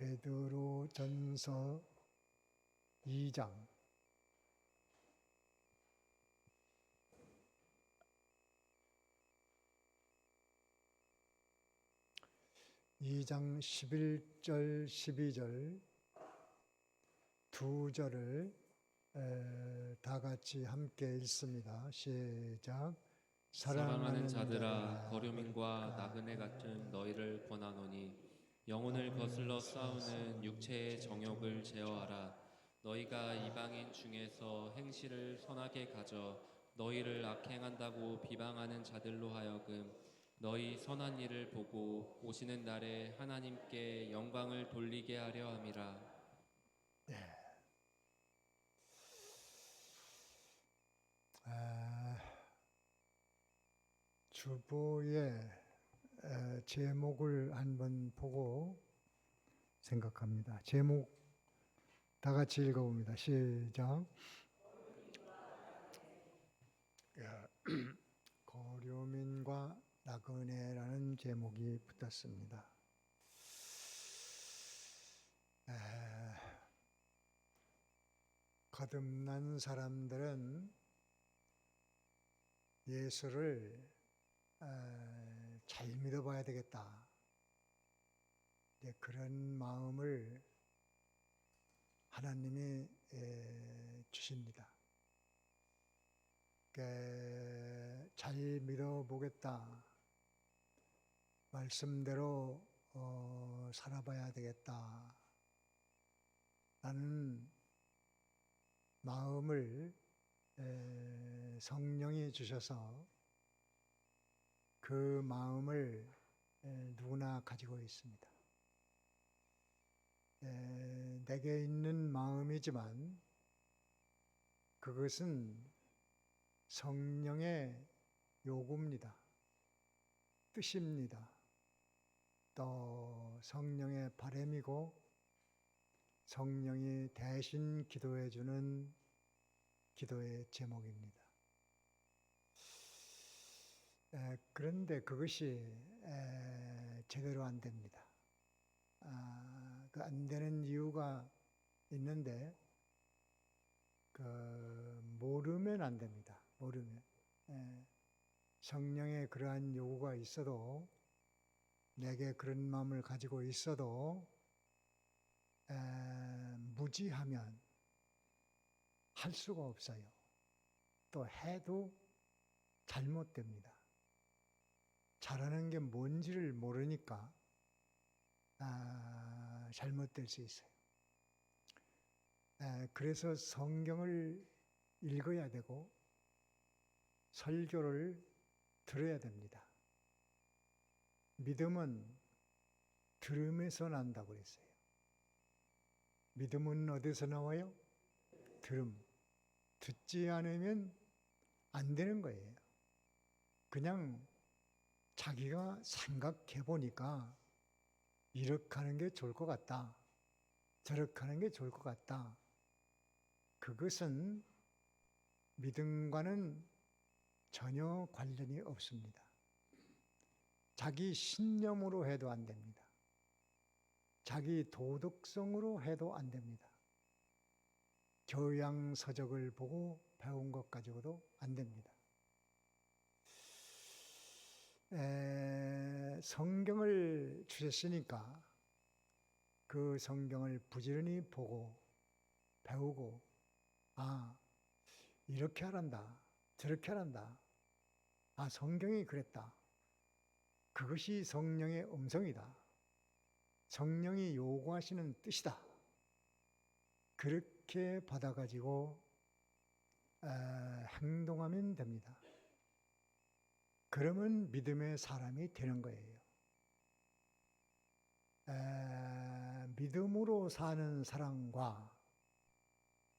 베드로전서 2장 11절 12절 두 절을 다 같이 함께 읽습니다. 시작. 사랑하는 자들아, 거류민과 나그네 같은 너희를 권하노니 영혼을 거슬러 싸우는 육체의 정욕을 제어하라. 너희가 이방인 중에서 행실을 선하게 가져 너희를 악행한다고 비방하는 자들로 하여금 너희 선한 일을 보고 오시는 날에 하나님께 영광을 돌리게 하려 함이라. 주보의 제목을 한번 보고 생각합니다. 제목 다 같이 읽어봅니다. 시작. 거류민과 나그네라는 제목이 붙었습니다. 거듭난 사람들은 예수를 잘 믿어봐야 되겠다. 그런 마음을 하나님이 주십니다. 잘 믿어보겠다. 말씀대로 살아봐야 되겠다. 라는 마음을 성령이 주셔서 그 마음을 누구나 가지고 있습니다. 내게 있는 마음이지만 그것은 성령의 요구입니다. 뜻입니다. 또 성령의 바람이고 성령이 대신 기도해 주는 기도의 제목입니다. 그런데 그것이 제대로 안 됩니다. 안 되는 이유가 있는데 모르면 안 됩니다. 모르면 성령의 그러한 요구가 있어도 내게 그런 마음을 가지고 있어도 무지하면 할 수가 없어요. 또 해도 잘못됩니다. 잘하는 게 뭔지를 모르니까 잘못될 수 있어요. 그래서 성경을 읽어야 되고 설교를 들어야 됩니다. 믿음은 들음에서 난다고 그랬어요. 믿음은 어디서 나와요? 들음. 듣지 않으면 안 되는 거예요. 그냥 자기가 생각해 보니까 이렇게 하는 게 좋을 것 같다. 저렇게 하는 게 좋을 것 같다. 그것은 믿음과는 전혀 관련이 없습니다. 자기 신념으로 해도 안 됩니다. 자기 도덕성으로 해도 안 됩니다. 교양 서적을 보고 배운 것 가지고도 안 됩니다. 성경을 주셨으니까 그 성경을 부지런히 보고 배우고 이렇게 하란다. 저렇게 하란다. 성경이 그랬다. 그것이 성령의 음성이다. 성령이 요구하시는 뜻이다. 그렇게 받아가지고 행동하면 됩니다. 그러면 믿음의 사람이 되는 거예요. 믿음으로 사는 사람과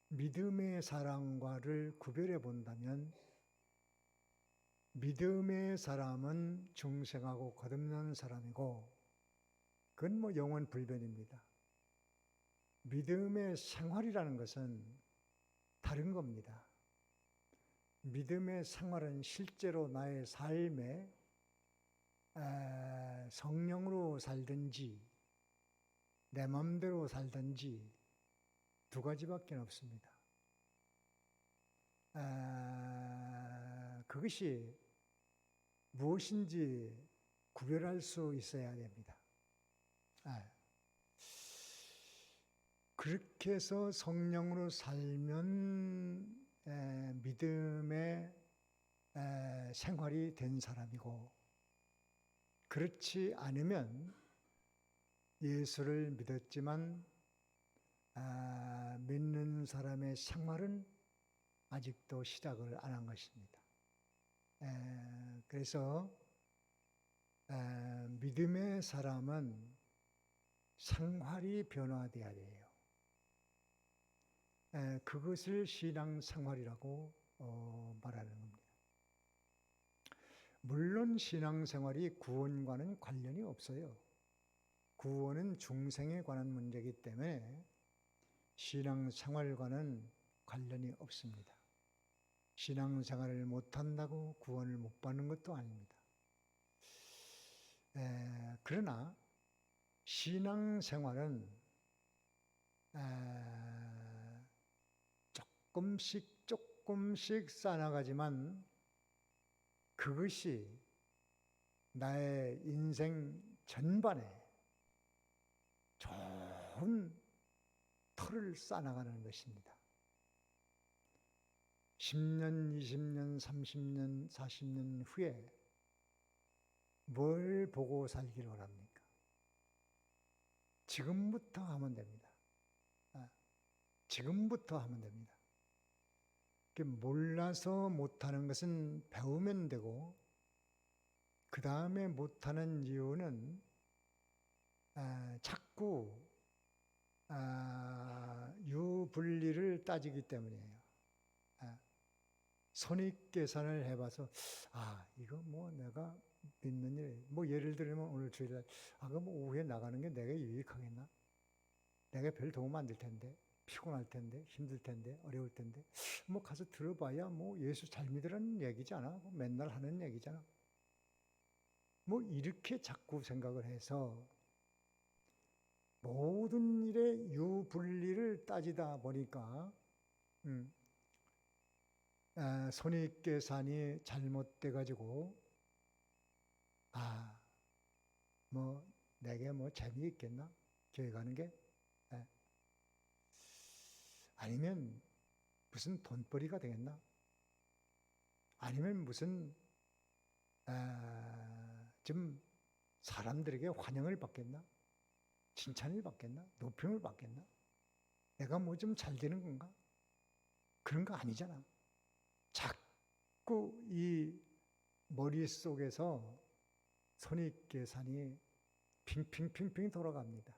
믿음의 사람과를 구별해 본다면 믿음의 사람은 중생하고 거듭난 사람이고 그건 영원 불변입니다. 믿음의 생활이라는 것은 다른 겁니다. 믿음의 생활은 실제로 나의 삶에 성령으로 살든지 내 마음대로 살든지 두 가지밖에 없습니다. 그것이 무엇인지 구별할 수 있어야 됩니다. 그렇게 해서 성령으로 살면 믿음의 생활이 된 사람이고, 그렇지 않으면 예수를 믿었지만 믿는 사람의 생활은 아직도 시작을 안 한 것입니다. 그래서 믿음의 사람은 생활이 변화되어야 돼요. 그것을 신앙생활이라고 말하는 겁니다. 물론 신앙생활이 구원과는 관련이 없어요. 구원은 중생에 관한 문제이기 때문에 신앙생활과는 관련이 없습니다. 신앙생활을 못한다고 구원을 못 받는 것도 아닙니다. 그러나 신앙생활은 조금씩 쌓아나가지만 그것이 나의 인생 전반에 좋은 터를 쌓아나가는 것입니다. 10년, 20년, 30년, 40년 후에 뭘 보고 살기를 원합니까? 지금부터 하면 됩니다. 지금부터 하면 됩니다. 몰라서 못하는 것은 배우면 되고, 그 다음에 못하는 이유는 자꾸 유불리를 따지기 때문이에요. 손익계산을 해봐서 이거 뭐 내가 믿는 일, 뭐 예를 들면 오늘 주일날 그럼 오후에 나가는 게 내가 유익하겠나? 내가 별 도움 안 될 텐데, 피곤할 텐데, 힘들 텐데, 어려울 텐데, 뭐 가서 들어봐야 뭐 예수 잘 믿으라는 얘기잖아. 뭐 맨날 하는 얘기잖아. 뭐 이렇게 자꾸 생각을 해서 모든 일에 유불리를 따지다 보니까 손익계산이 잘못돼 가지고 뭐 내게 뭐 재미있겠나? 교회 가는 게? 아니면 무슨 돈벌이가 되겠나? 아니면 무슨 좀 사람들에게 환영을 받겠나? 칭찬을 받겠나? 노평을 받겠나? 내가 뭐 좀 잘 되는 건가? 그런 거 아니잖아. 자꾸 이 머릿속에서 손익계산이 핑핑핑핑 돌아갑니다.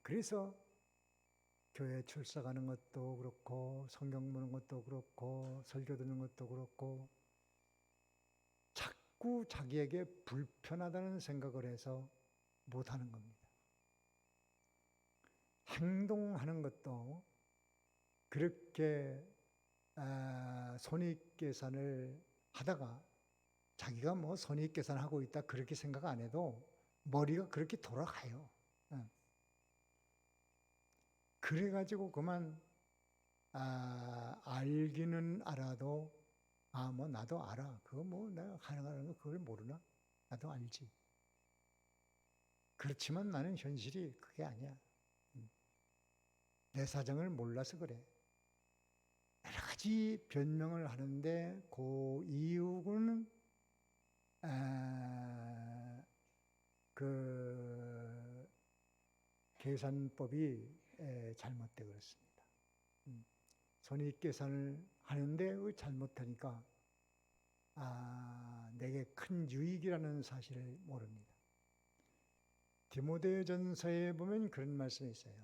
그래서 교회 출석하는 것도 그렇고, 성경 보는 것도 그렇고, 설교 듣는 것도 그렇고, 자꾸 자기에게 불편하다는 생각을 해서 못하는 겁니다. 행동하는 것도 그렇게 손익계산을 하다가 자기가 뭐 손익계산하고 있다 그렇게 생각 안 해도 머리가 그렇게 돌아가요. 그래가지고 그만 알기는 알아도 뭐 나도 알아. 그거 뭐 내가 가능하는 거 그걸 모르나? 나도 알지. 그렇지만 나는 현실이 그게 아니야. 내 사정을 몰라서 그래. 여러 가지 변명을 하는데 그 이유는 그 계산법이 잘못되고 그렇습니다. 손익계산을 하는데 잘못하니까 내게 큰 유익이라는 사실을 모릅니다. 디모데전서에 보면 그런 말씀이 있어요.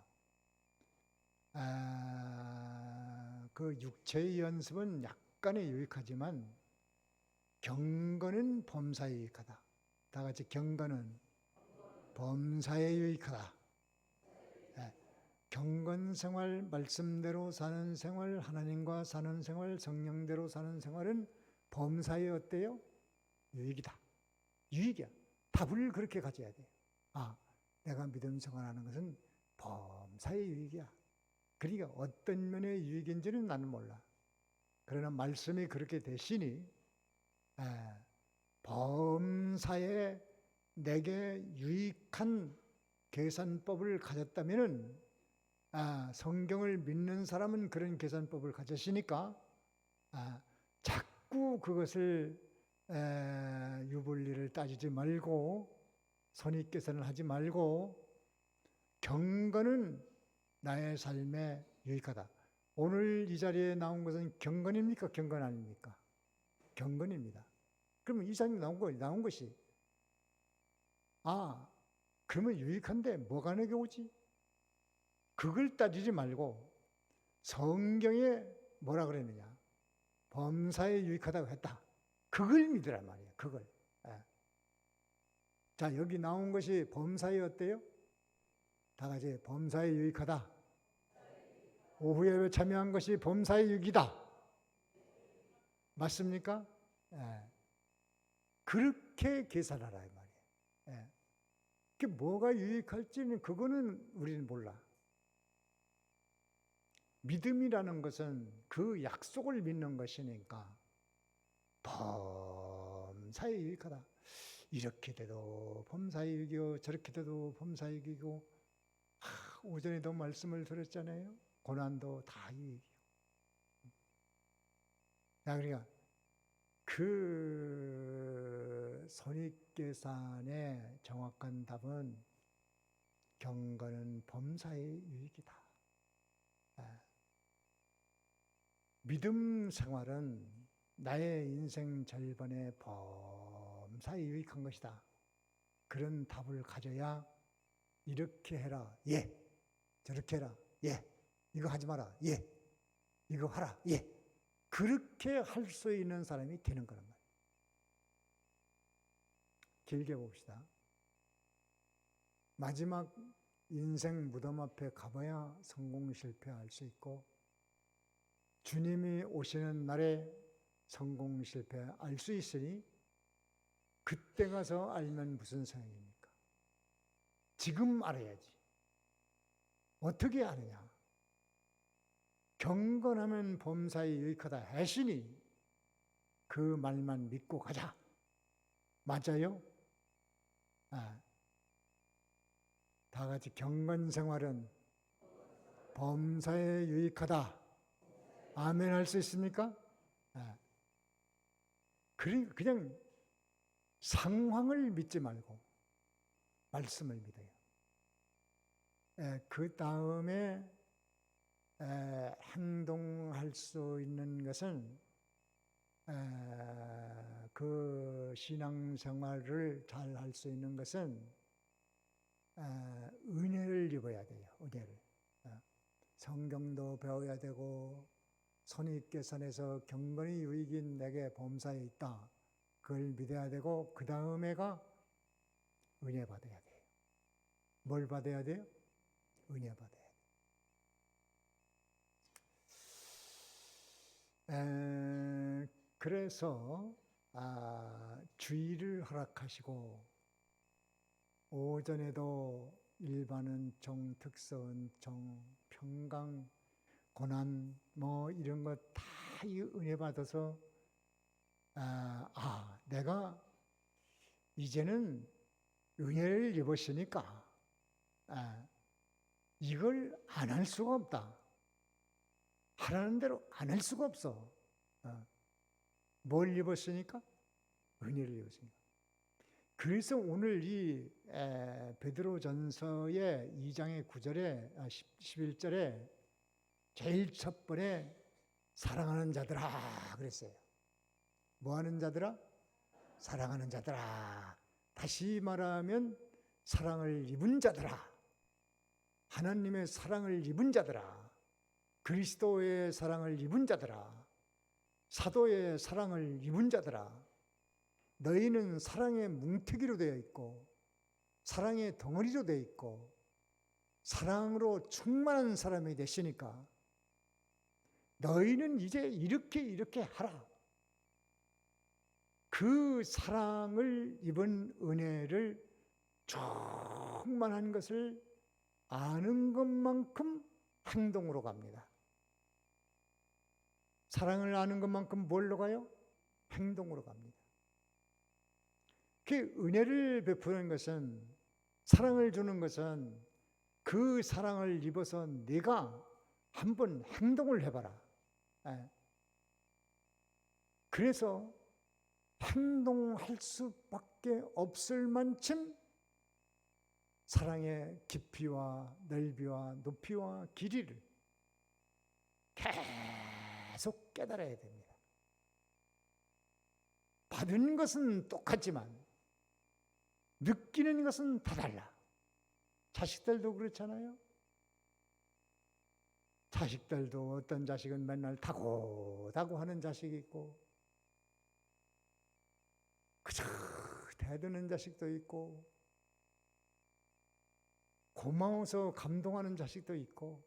그 육체의 연습은 약간의 유익하지만 경건은 범사에 유익하다. 다 같이 경건은 범사에 유익하다. 경건생활, 말씀대로 사는 생활, 하나님과 사는 생활, 성령대로 사는 생활은 범사에 어때요? 유익이다. 유익이야. 답을 그렇게 가져야 돼요. 내가 믿음 생활하는 것은 범사의 유익이야. 그러니까 어떤 면의 유익인지는 나는 몰라. 그러나 말씀이 그렇게 되시니 범사에 내게 유익한 계산법을 가졌다면은 성경을 믿는 사람은 그런 계산법을 가졌으니까 자꾸 그것을 유불리를 따지지 말고 선입계산을 하지 말고 경건은 나의 삶에 유익하다. 오늘 이 자리에 나온 것은 경건입니까? 경건 아닙니까? 경건입니다. 그러면 이 자리에 나온 것이 그러면 유익한데 뭐가 내게 오지? 그걸 따지지 말고 성경에 뭐라 그랬느냐? 범사에 유익하다고 했다. 그걸 믿으란 말이에요. 그걸. 자, 여기 나온 것이 범사에 어때요? 다 같이 범사에 유익하다. 오후에 참여한 것이 범사에 유익이다. 맞습니까? 그렇게 계산하라 이 말이에요. 그게 뭐가 유익할지는 그거는 우리는 몰라. 믿음이라는 것은 그 약속을 믿는 것이니까 범사에 유익하다. 이렇게 돼도 범사에 유익이고 저렇게 돼도 범사에 유익이고 오전에도 말씀을 들었잖아요. 고난도 다 유익이고. 그러니까 그 선입계산의 정확한 답은 경건은 범사의 유익이다. 믿음 생활은 나의 인생 절반의 범사에 유익한 것이다. 그런 답을 가져야 이렇게 해라. 예. 저렇게 해라. 예. 이거 하지 마라. 예. 이거 하라. 예. 그렇게 할 수 있는 사람이 되는 거란 말이에요. 길게 봅시다. 마지막 인생 무덤 앞에 가봐야 성공 실패 알 수 있고 주님이 오시는 날에 성공 실패 알 수 있으니 그때 가서 알면 무슨 소용입니까? 지금 알아야지. 어떻게 아느냐? 경건하면 범사에 유익하다 하시니 그 말만 믿고 가자. 맞아요? 다 같이 경건 생활은 범사에 유익하다. 아멘 할 수 있습니까? 그냥 상황을 믿지 말고 말씀을 믿어요. 그 다음에 행동할 수 있는 것은 그 신앙생활을 잘 할 수 있는 것은 은혜를 입어야 돼요. 은혜를. 성경도 배워야 되고 선입계산에서 경건이 유익인 내게 범사에 있다. 그걸 믿어야 되고 그 다음에가 은혜 받아야 돼요. 뭘 받아야 돼요? 은혜 받아야 돼요. 그래서 주의를 허락하시고 오전에도 일반은 정, 특서은 정, 평강, 고난 뭐 이런 거 다 은혜 받아서 내가 이제는 은혜를 입었으니까 이걸 안 할 수가 없다. 하라는 대로 안 할 수가 없어. 뭘 입었으니까? 은혜를 입었으니까. 그래서 오늘 이 베드로전서의 2장의 9절에 11절에 제일 첫 번에 사랑하는 자들아 그랬어요. 뭐 하는 자들아? 사랑하는 자들아. 다시 말하면 사랑을 입은 자들아. 하나님의 사랑을 입은 자들아. 그리스도의 사랑을 입은 자들아. 사도의 사랑을 입은 자들아. 너희는 사랑의 뭉태기로 되어 있고 사랑의 덩어리로 되어 있고 사랑으로 충만한 사람이 되시니까 너희는 이제 이렇게 하라. 그 사랑을 입은 은혜를 충만한 것을 아는 것만큼 행동으로 갑니다. 사랑을 아는 것만큼 뭘로 가요? 행동으로 갑니다. 그 은혜를 베푸는 것은, 사랑을 주는 것은 그 사랑을 입어서 네가 한번 행동을 해봐라. 그래서 행동할 수밖에 없을 만큼 사랑의 깊이와 넓이와 높이와 길이를 계속 깨달아야 됩니다. 받은 것은 똑같지만 느끼는 것은 다 달라. 자식들도 그렇잖아요. 자식들도 어떤 자식은 맨날 다고다고 하는 자식이 있고, 그저 대드는 자식도 있고, 고마워서 감동하는 자식도 있고,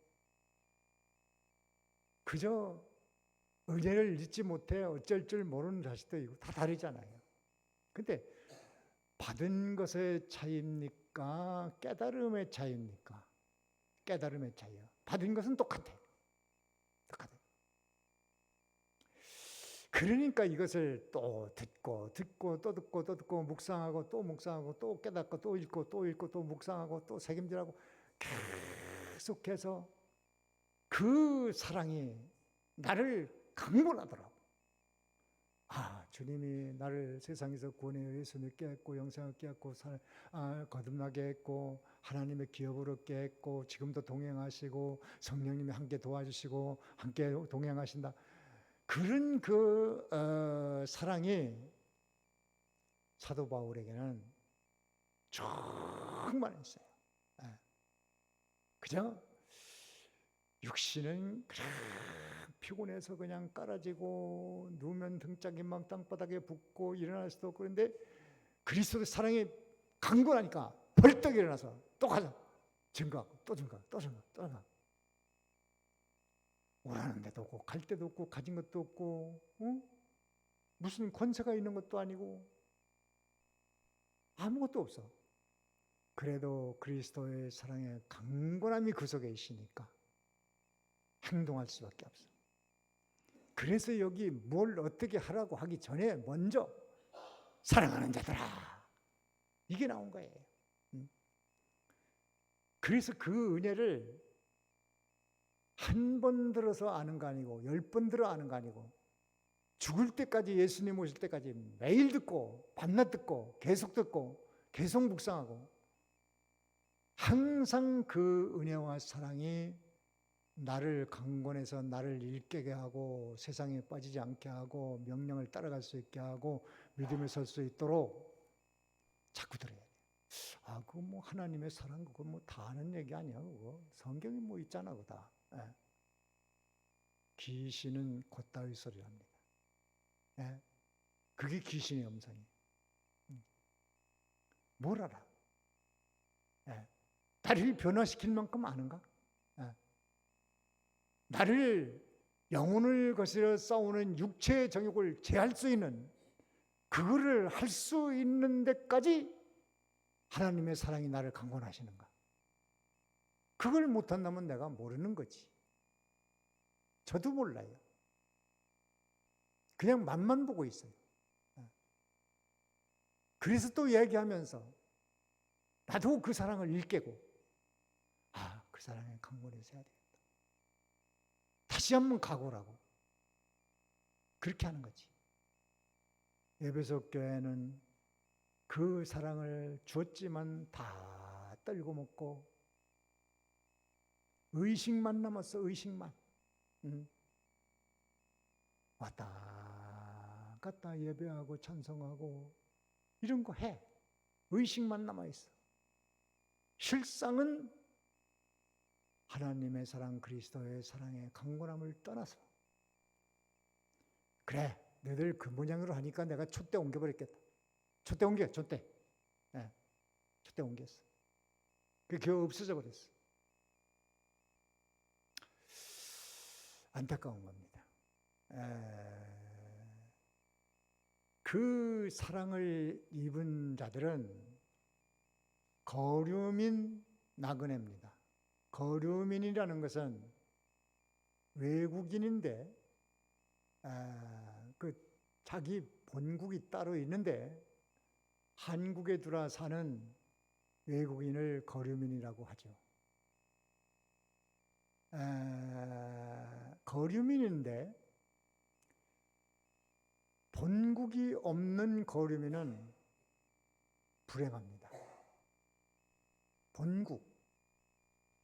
그저 은혜를 잊지 못해 어쩔 줄 모르는 자식도 있고, 다 다르잖아요. 근데 받은 것의 차이입니까? 깨달음의 차이입니까? 깨달음의 차이요. 받은 것은 똑같아. 그러니까 이것을 또 듣고 또 듣고 묵상하고 또 묵상하고 또 깨닫고 또 읽고 또 읽고 또 묵상하고 또 책임질하고 계속해서 그 사랑이 나를 강권하더라고. 주님이 나를 세상에서 구원의 예수 믿게 했고, 영생을 얻게 했고, 거듭나게 했고, 하나님의 기업을 얻게 했고, 지금도 동행하시고, 성령님이 함께 도와주시고 함께 동행하신다. 그런 사랑이 사도 바울에게는 충만했어요. 그저 육신은 피곤해서 그냥 깔아지고, 누우면 등짝이 막 땅바닥에 붙고 일어날 수도 없고, 그런데 그리스도의 사랑이 강건하니까 벌떡 일어나서 또 가자. 증거하고 또 증거하고 또 증거하고 또 증거하고. 오라는 데도 없고 갈 데도 없고 가진 것도 없고, 무슨 권세가 있는 것도 아니고 아무것도 없어. 그래도 그리스도의 사랑의 강건함이 그 속에 있으니까 행동할 수밖에 없어. 그래서 여기 뭘 어떻게 하라고 하기 전에 먼저 사랑하는 자들아, 이게 나온 거예요. 그래서 그 은혜를 한 번 들어서 아는 거 아니고 10번 들어 아는 거 아니고, 죽을 때까지, 예수님 오실 때까지 매일 듣고 밤낮 듣고 계속 듣고 계속 묵상하고, 항상 그 은혜와 사랑이 나를 강권해서 나를 일깨게 하고, 세상에 빠지지 않게 하고, 명령을 따라갈 수 있게 하고, 믿음에 설 수 있도록 자꾸 들어야 돼. 그거 뭐 하나님의 사랑, 그거 뭐 다 아는 얘기 아니야. 그거 성경에 뭐 있잖아, 그거 다. 귀신은 곧다의 소리를 합니다. 그게 귀신의 음성이에요. 뭘 알아? 나를 변화시킬 만큼 아는가? 나를, 영혼을 거스려 싸우는 육체의 정욕을 제할 수 있는, 그거를 할 수 있는 데까지 하나님의 사랑이 나를 강권하시는가? 그걸 못한다면 내가 모르는 거지. 저도 몰라요. 그냥 맛만 보고 있어요. 그래서 또 얘기하면서 나도 그 사랑을 일깨고, 그 사랑에 강권해서 해야 되겠다. 다시 한번 각오라고. 그렇게 하는 거지. 에베소 교회는 그 사랑을 주었지만 다 떨고 먹고, 의식만 남았어. 의식만. 왔다 갔다 예배하고 찬송하고 이런 거 해. 의식만 남아있어. 실상은 하나님의 사랑, 그리스도의 사랑의 강건함을 떠나서, 그래, 너희들 그 모양으로 하니까 내가 촛대 옮겨버렸겠다. 촛대 옮겨, 촛대. 촛대 옮겼어. 그 교회 없어져 버렸어. 안타까운 겁니다. 그 사랑을 입은 자들은 거류민 나그네입니다. 거류민이라는 것은 외국인인데 그 자기 본국이 따로 있는데 한국에 들어와 사는 외국인을 거류민이라고 하죠. 거류민인데 본국이 없는 거류민은 불행합니다. 본국.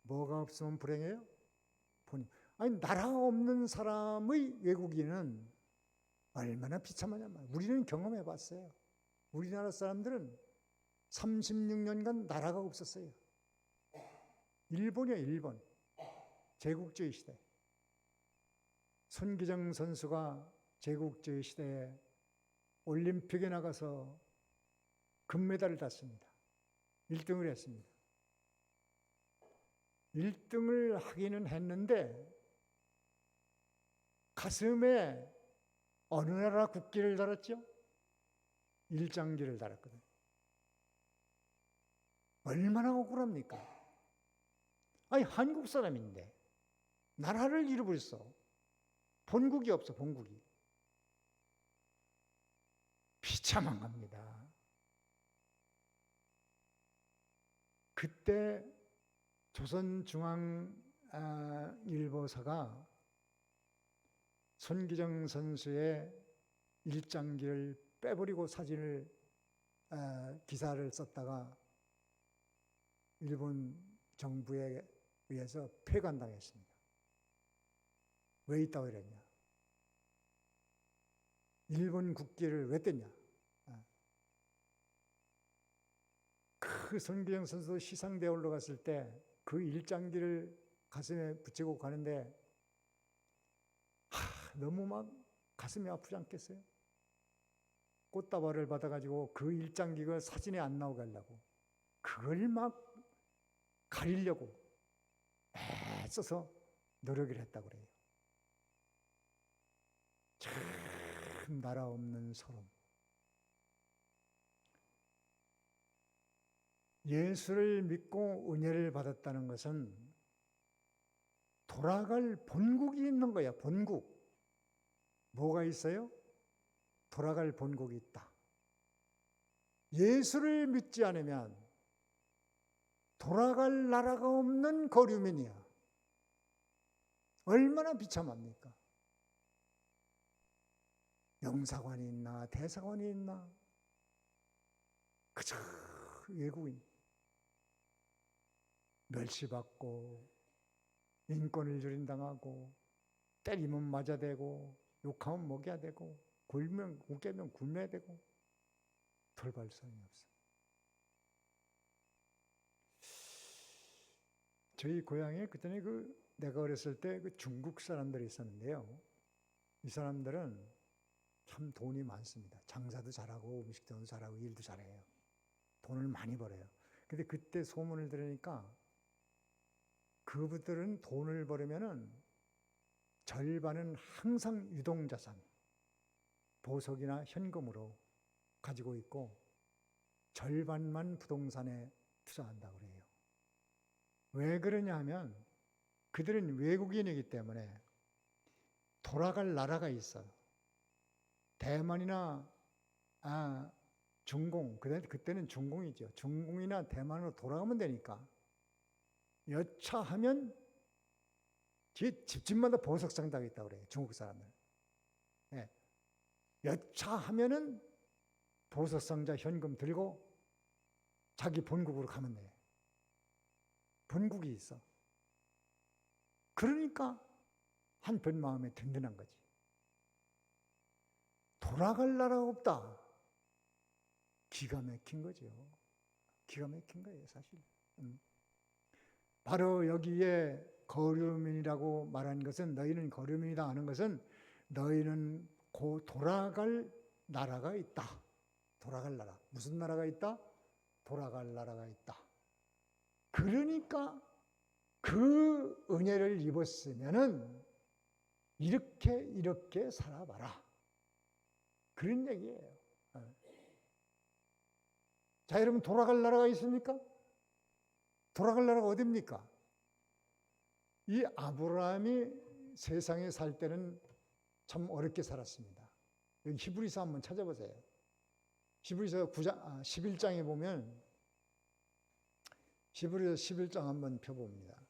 뭐가 없으면 불행해요? 아니, 나라가 없는 사람의 외국인은 얼마나 비참하냐 말이에요. 우리는 경험해 봤어요. 우리나라 사람들은 36년간 나라가 없었어요. 일본이요, 일본. 제국주의 시대. 손기정 선수가 제국주의 시대에 올림픽에 나가서 금메달을 땄습니다. 1등을 했습니다. 1등을 하기는 했는데 가슴에 어느 나라 국기를 달았죠? 일장기를 달았거든요. 얼마나 억울합니까? 아니, 한국 사람인데 나라를 잃어버렸어. 본국이 없어, 본국이. 비참한 겁니다. 그때 조선중앙일보사가 손기정 선수의 일장기를 빼버리고 사진을 기사를 썼다가 일본 정부에 의해서 폐간당했습니다. 왜 있다고 그랬냐? 일본 국기를 왜 뗐냐? 그 손기정 선수 시상대에 올라갔을 때 그 일장기를 가슴에 붙이고 가는데 너무 막 가슴이 아프지 않겠어요? 꽃다발을 받아가지고 그 일장기가 사진에 안 나오게 하려고 그걸 막 가리려고 애써서 노력을 했다고 그래요. 참 나라 없는 소름. 예수를 믿고 은혜를 받았다는 것은 돌아갈 본국이 있는 거야. 본국. 뭐가 있어요? 돌아갈 본국이 있다. 예수를 믿지 않으면 돌아갈 나라가 없는 거류민이야. 얼마나 비참합니까? 영사관이 있나 대사관이 있나 그저 외국인 멸시받고 인권을 유린당하고 때리면 맞아대고 욕하면 먹여야 되고 굶으면 웃기면 굶어야 되고 돌발성이 없어. 저희 고향에 그때는 내가 어렸을 때 중국 사람들이 있었는데요. 이 사람들은 참 돈이 많습니다. 장사도 잘하고 음식도 잘하고 일도 잘해요. 돈을 많이 벌어요. 근데 그때 소문을 들으니까 그분들은 돈을 벌으면은 절반은 항상 유동자산, 보석이나 현금으로 가지고 있고 절반만 부동산에 투자한다고 그래요. 왜 그러냐 하면 그들은 외국인이기 때문에 돌아갈 나라가 있어요. 대만이나 중공, 그때는 중공이죠. 중공이나 대만으로 돌아가면 되니까 여차하면 집집마다 보석상자가 있다고 그래요. 중국 사람들. 네. 여차하면은 보석상자 현금 들고 자기 본국으로 가면 돼. 본국이 있어. 그러니까 한편 마음에 든든한 거지. 돌아갈 나라가 없다. 기가 막힌 거죠. 기가 막힌 거예요, 사실. 바로 여기에 거류민이라고 말한 것은 너희는 거류민이다 하는 것은 너희는 곧 돌아갈 나라가 있다. 돌아갈 나라. 무슨 나라가 있다? 돌아갈 나라가 있다. 그러니까 그 은혜를 입었으면은 이렇게 살아봐라. 그런 얘기예요. 자, 여러분 돌아갈 나라가 있습니까? 돌아갈 나라가 어딥니까? 이 아브라함이 세상에 살 때는 참 어렵게 살았습니다. 여기 히브리서 한번 찾아보세요. 히브리서 11장에 보면 히브리서 11장 한번 펴봅니다.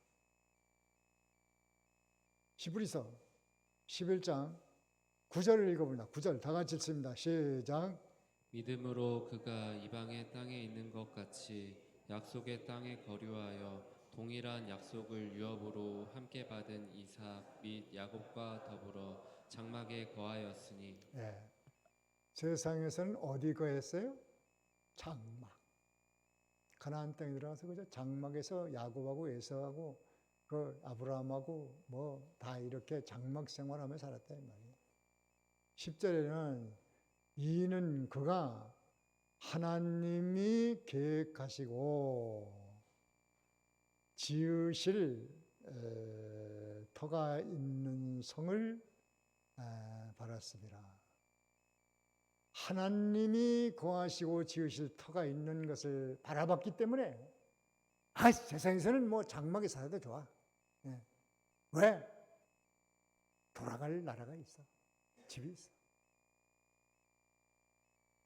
히브리서 11장 9절을 읽어봅니다. 9절 다 같이 읽습니다. 시작. 믿음으로 그가 이방의 땅에 있는 것 같이 약속의 땅에 거류하여 동일한 약속을 유업으로 함께 받은 이삭 및 야곱과 더불어 장막에 거하였으니. 예. 세상에서는 어디 거했어요? 장막. 가나안 땅에 들어가서 그저 장막에서 야곱하고 에서하고 그 아브라함하고 뭐 다 이렇게 장막 생활하며 살았다 이 말이에요. 10절에는 이는 그가 하나님이 계획하시고 지으실 터가 있는 성을 바랐습니다. 하나님이 거하시고 지으실 터가 있는 것을 바라봤기 때문에 세상에서는 뭐 장막에 살아도 좋아. 예. 왜? 돌아갈 나라가 있어. 집이 있어.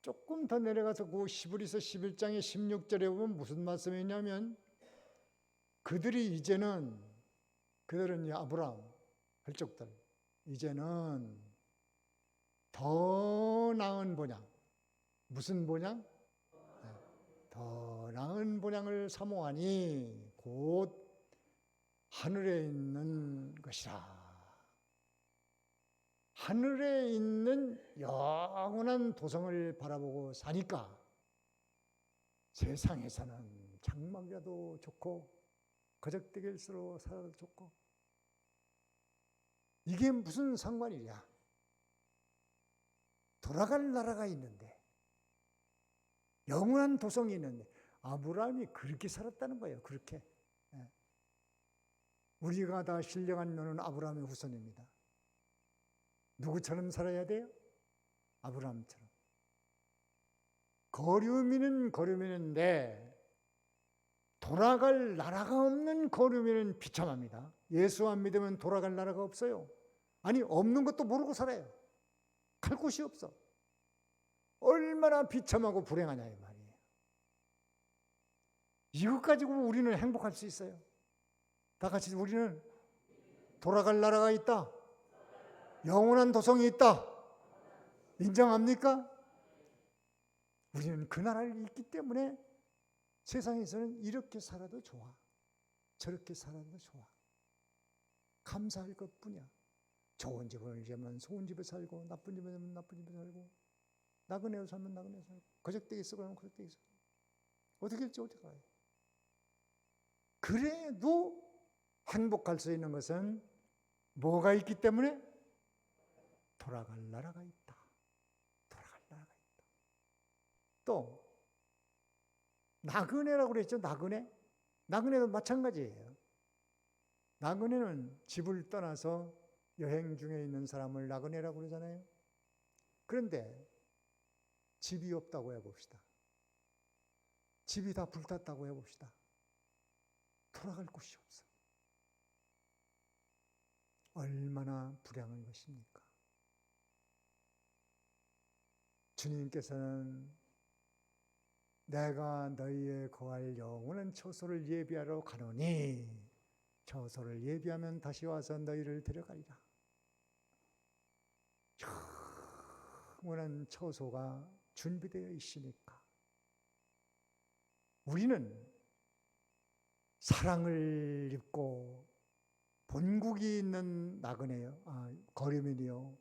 조금 더 내려가서 그 히브리서 11장의 16절에 보면 무슨 말씀이 있냐면 그들은 아브라함 혈족들 이제는 더 나은 본향, 무슨 본향? 더 나은 본향을 사모하니 곧 하늘에 있는 것이라. 하늘에 있는 영원한 도성을 바라보고 사니까 세상에서는 장막이라도 좋고 거적대길수로 살아도 좋고 이게 무슨 상관이냐? 돌아갈 나라가 있는데 영원한 도성이 있는데 아브라함이 그렇게 살았다는 거예요. 그렇게. 우리가 다 신령한 너는 아브라함의 후손입니다. 누구처럼 살아야 돼요? 아브라함처럼. 거류민은 거류민인데 돌아갈 나라가 없는 거류민은 비참합니다. 예수 안 믿으면 돌아갈 나라가 없어요. 아니 없는 것도 모르고 살아요. 갈 곳이 없어. 얼마나 비참하고 불행하냐 이 말이에요. 이것 가지고 우리는 행복할 수 있어요. 다 같이 우리는 돌아갈 나라가 있다. 영원한 도성이 있다. 인정합니까? 우리는 그 나라를 있기 때문에 세상에서는 이렇게 살아도 좋아. 저렇게 살아도 좋아. 감사할 것뿐이야. 좋은 집을 지으면 좋은 집에 살고 나쁜 집에 살면 나쁜 집에 살고 나그네로 살면 나그네로 살고 거적대기 있어 그러면 거적대기 있어. 어떻게 할지 어떻게 알아요? 그래도 행복할 수 있는 것은 뭐가 있기 때문에? 돌아갈 나라가 있다. 돌아갈 나라가 있다. 또 나그네라고 그랬죠. 나그네도 마찬가지예요. 나그네는 집을 떠나서 여행 중에 있는 사람을 나그네라고 그러잖아요. 그런데 집이 없다고 해봅시다. 집이 다 불탔다고 해봅시다. 돌아갈 곳이 없어. 얼마나 불행한 것입니까? 주님께서는 내가 너희의 거할 영원한 처소를 예비하러 가노니 처소를 예비하면 다시 와서 너희를 데려가리라. 영원한 처소가 준비되어 있으니까 우리는 사랑을 입고 본국이 있는 나그네요. 거류민이요.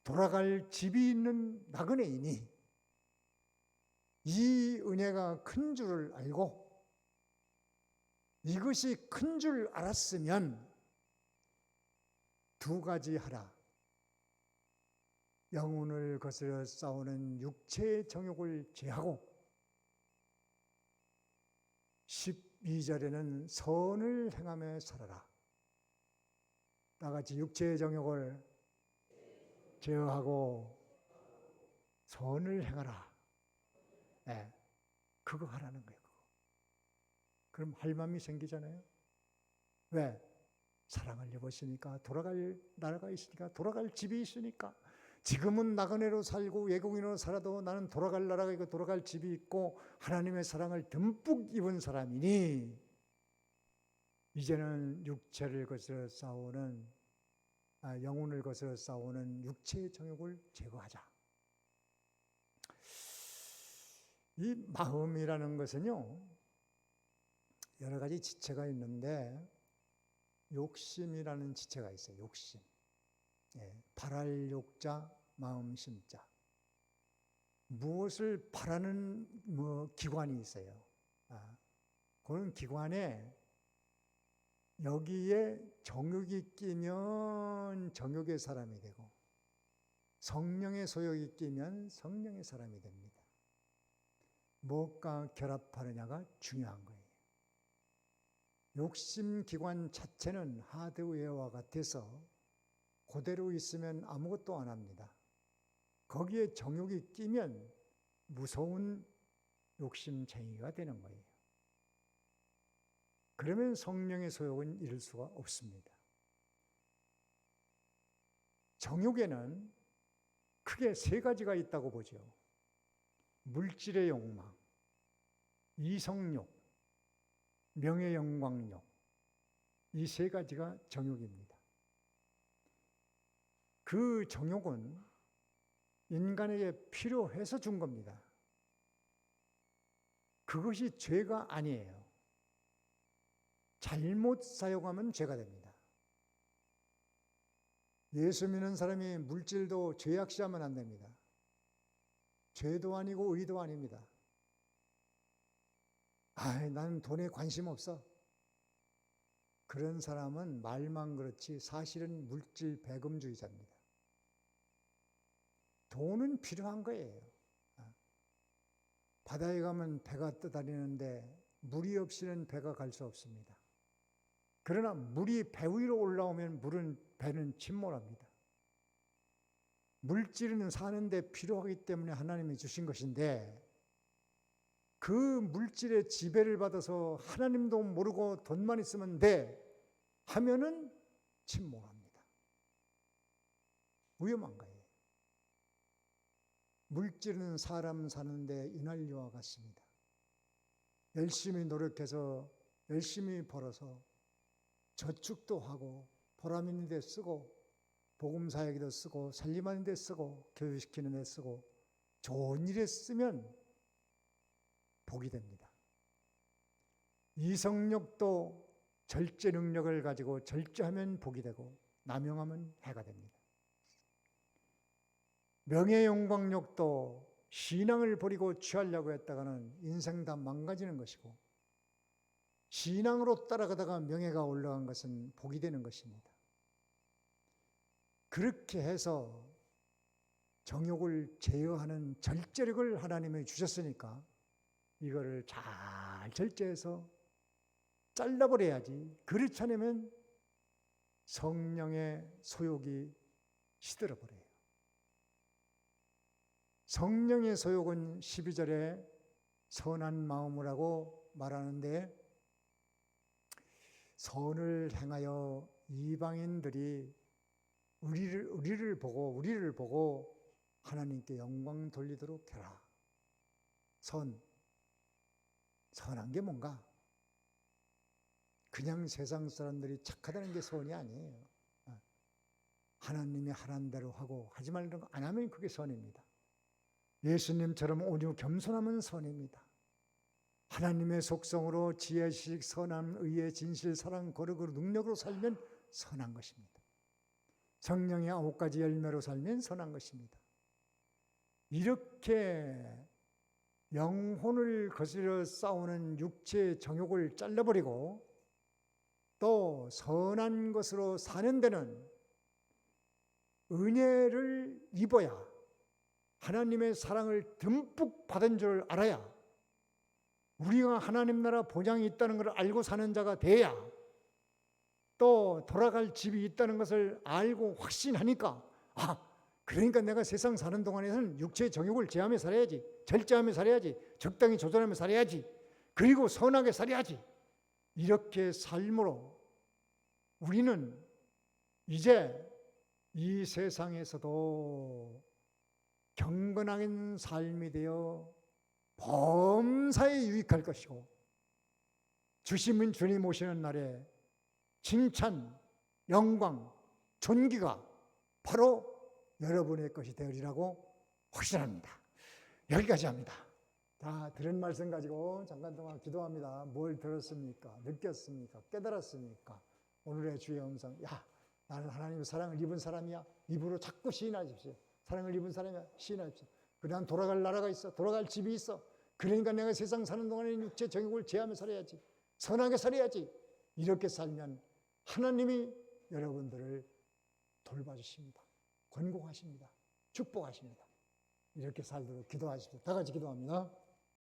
돌아갈 집이 있는 나그네이니 이 은혜가 큰 줄을 알고 이것이 큰 줄 알았으면 두 가지 하라. 영혼을 거스려 싸우는 육체의 정욕을 제하고 12절에는 선을 행하며 살아라. 다 같이 육체의 정욕을 제어하고 선을 행하라. 네, 그거 하라는 거예요. 그럼 할 마음이 생기잖아요. 왜? 사랑을 입었으니까, 돌아갈 나라가 있으니까, 돌아갈 집이 있으니까. 지금은 나그네로 살고 외국인으로 살아도 나는 돌아갈 나라가 있고 돌아갈 집이 있고 하나님의 사랑을 듬뿍 입은 사람이니 이제는 육체를 거스려 싸우는 영혼을 거스려 싸우는 육체의 정욕을 제거하자. 이 마음이라는 것은요, 여러 가지 지체가 있는데 욕심이라는 지체가 있어요. 욕심. 바랄 욕자, 마음 심자. 무엇을 바라는 기관이 있어요. 그런 기관에 여기에 정욕이 끼면 정욕의 사람이 되고 성령의 소욕이 끼면 성령의 사람이 됩니다. 무엇과 결합하느냐가 중요한 거예요. 욕심 기관 자체는 하드웨어와 같아서 그대로 있으면 아무것도 안 합니다. 거기에 정욕이 끼면 무서운 욕심쟁이가 되는 거예요. 그러면 성령의 소욕은 이룰 수가 없습니다. 정욕에는 크게 세 가지가 있다고 보죠. 물질의 욕망, 이성욕, 명예영광욕. 이 세 가지가 정욕입니다. 그 정욕은 인간에게 필요해서 준 겁니다. 그것이 죄가 아니에요. 잘못 사용하면 죄가 됩니다. 예수 믿는 사람이 물질도 죄악시하면 안 됩니다. 죄도 아니고 의도 아닙니다. 나는 돈에 관심 없어. 그런 사람은 말만 그렇지 사실은 물질 배금주의자입니다. 돈은 필요한 거예요. 바다에 가면 배가 떠다니는데 물이 없이는 배가 갈 수 없습니다. 그러나 물이 배 위로 올라오면 배는 침몰합니다. 물질은 사는데 필요하기 때문에 하나님이 주신 것인데 그 물질의 지배를 받아서 하나님도 모르고 돈만 있으면 돼 하면은 침몰합니다. 위험한 거예요. 물질은 사람 사는데 이날리와 같습니다. 열심히 노력해서 열심히 벌어서 저축도 하고 보람 있는 데 쓰고 복음 사역에도 쓰고 살림하는 데 쓰고 교육시키는 데 쓰고 좋은 일에 쓰면 복이 됩니다. 이성욕도 절제 능력을 가지고 절제하면 복이 되고 남용하면 해가 됩니다. 명예영광욕도 신앙을 버리고 취하려고 했다가는 인생 다 망가지는 것이고 신앙으로 따라가다가 명예가 올라간 것은 복이 되는 것입니다. 그렇게 해서 정욕을 제어하는 절제력을 하나님이 주셨으니까 이거를 잘 절제해서 잘라버려야지. 그렇지 않으면 성령의 소욕이 시들어버려요. 성령의 소욕은 12절에 선한 마음을 하고 말하는데 선을 행하여 이방인들이 우리를 보고 하나님께 영광 돌리도록 해라. 선한 게 뭔가? 그냥 세상 사람들이 착하다는 게 선이 아니에요. 하나님이 하라는 대로 하고 하지 말는 거 안 하면 그게 선입니다. 예수님처럼 온유 겸손하면 선입니다. 하나님의 속성으로 지혜, 지식, 선함, 의의, 진실, 사랑, 거룩으로 능력으로 살면 선한 것입니다. 성령의 9가지 열매로 살면 선한 것입니다. 이렇게 영혼을 거스려 싸우는 육체의 정욕을 잘라버리고 또 선한 것으로 사는 데는 은혜를 입어야 하나님의 사랑을 듬뿍 받은 줄 알아야 우리가 하나님 나라 보장이 있다는 것을 알고 사는 자가 돼야 또 돌아갈 집이 있다는 것을 알고 확신하니까 그러니까 내가 세상 사는 동안에는 육체의 정욕을 제하며 살아야지, 절제하며 살아야지, 적당히 조절하며 살아야지, 그리고 선하게 살아야지. 이렇게 삶으로 우리는 이제 이 세상에서도 경건한 삶이 되어 범사에 유익할 것이고, 주심은 주님 오시는 날에 칭찬, 영광, 존귀가 바로 여러분의 것이 되리라고 확신합니다. 여기까지 합니다. 다 들은 말씀 가지고 잠깐 동안 기도합니다. 뭘 들었습니까? 느꼈습니까? 깨달았습니까? 오늘의 주의 음성, 야, 나는 하나님의 사랑을 입은 사람이야. 입으로 자꾸 시인하십시오. 사랑을 입은 사람이야. 시인하십시오. 그래, 난 돌아갈 나라가 있어. 돌아갈 집이 있어. 그러니까 내가 세상 사는 동안에 육체 정욕을 제하며 살아야지. 선하게 살아야지. 이렇게 살면 하나님이 여러분들을 돌봐주십니다. 권고하십니다. 축복하십니다. 이렇게 살도록 기도하십시오. 다 같이 기도합니다.